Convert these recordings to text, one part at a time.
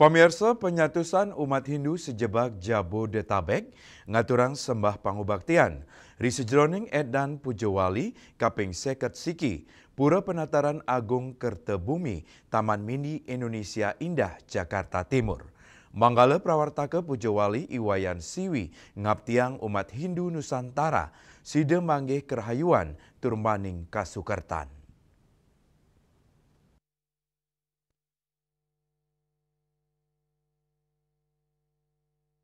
Pemirsa, penyatusan umat Hindu sejebak Jabodetabek ngaturang sembah pangubaktian. Risejroning edan Pujawali kaping seket siki, Pura Penataran Agung Kertebumi, Taman Mini Indonesia Indah, Jakarta Timur. Manggala prawartaka Pujawali Iwayan Siwi ngaptiang umat Hindu Nusantara, sida manggih kerhayuan turmaning kasukertan.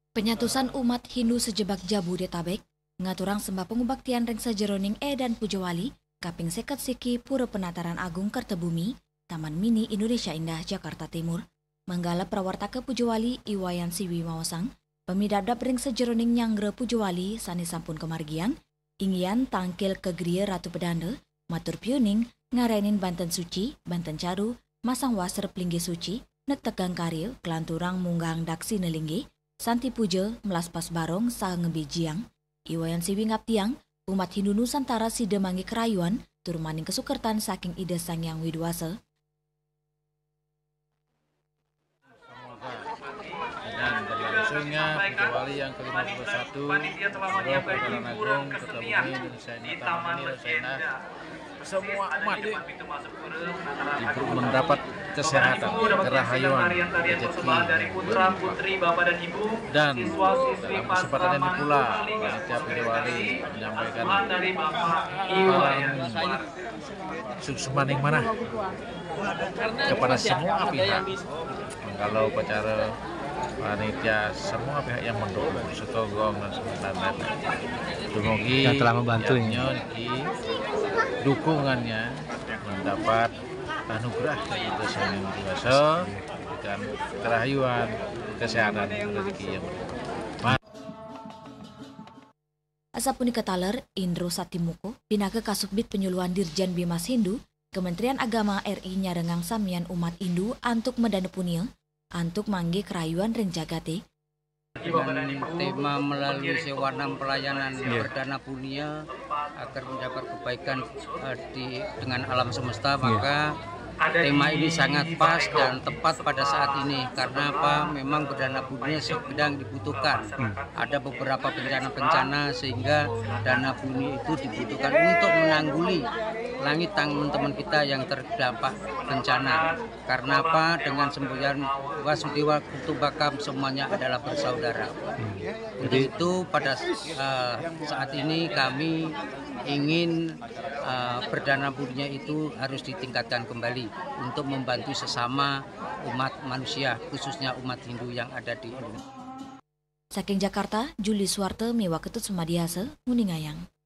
Penyatusan umat Hindu sejebak Jabodetabek ngaturang sembah pengubaktian reng sajeroning edan Pujawali kaping seket siki Pura Penataran Agung Kertebumi, Taman Mini Indonesia Indah, Jakarta Timur. Manggala prawartaka Pujawali Iwayan Siwi Mawasang, pemidadap reng sajeroning nyanggre Pujawali sani sampun kemargian, inggian tangkil kegria Ratu Pedanda, matur piuning, ngarenin Banten Suci, Banten Caru, masang waser pelinggi suci, nek tegang karil, kelanturang munggang daksi nelinggi, Santi Puja, melaspas barong, sah ngebijiang. Iwayan Siwi ngaptiang, umat Hindu Nusantara sida manggi kerayuan, turmaning kesukertan saking Ida Sang Yang Widwasa. Dan berlangsungnya Pujawali yang ke-51 Pura Penataran Agung Kertebumi Indonesia Indah, semua umat mendapat kesehatan, kerahayuan, rezeki, dan dalam kesempatan ini pula panitia Pujawali menyampaikan suksumaning mana kepada semua pihak. Kalau upacara panitia semua pihak yang mendukung setogong dan sebagainya. Dumugi yang telah membantu dukungannya mendapat anugerah dari Ida Sang Yang Widwasa dan kerahayuan, kesehatan, rezeki yang berlimpah. Asapunika taler Indro Satimuko, Pinaka Kasubdit Penyuluhan Dirjen Bimas Hindu, Kementerian Agama RI nyarengang samian umat Hindu antuk medana punia, antuk mangge kerayuan reng jagate. Dengan tema melalui sewarna pelayanan berdana punia agar mendapat kebaikan dengan alam semesta, maka tema ini sangat pas dan tepat pada saat ini. Karena apa? Memang berdana punia sedang dibutuhkan. Ada beberapa bencana-bencana sehingga dana punia itu dibutuhkan untuk menangguli langit teman-teman kita yang terdampak bencana. Karena apa? Dengan semboyan Wasudewa Kutubakam semuanya adalah bersaudara. Untuk itu pada saat ini kami ingin berdana punia itu harus ditingkatkan kembali untuk membantu sesama umat manusia, khususnya umat Hindu yang ada di Indonesia. Saking Jakarta, Juli Suwarte, Miwa Ketut Sumadiasa, Nguningayang.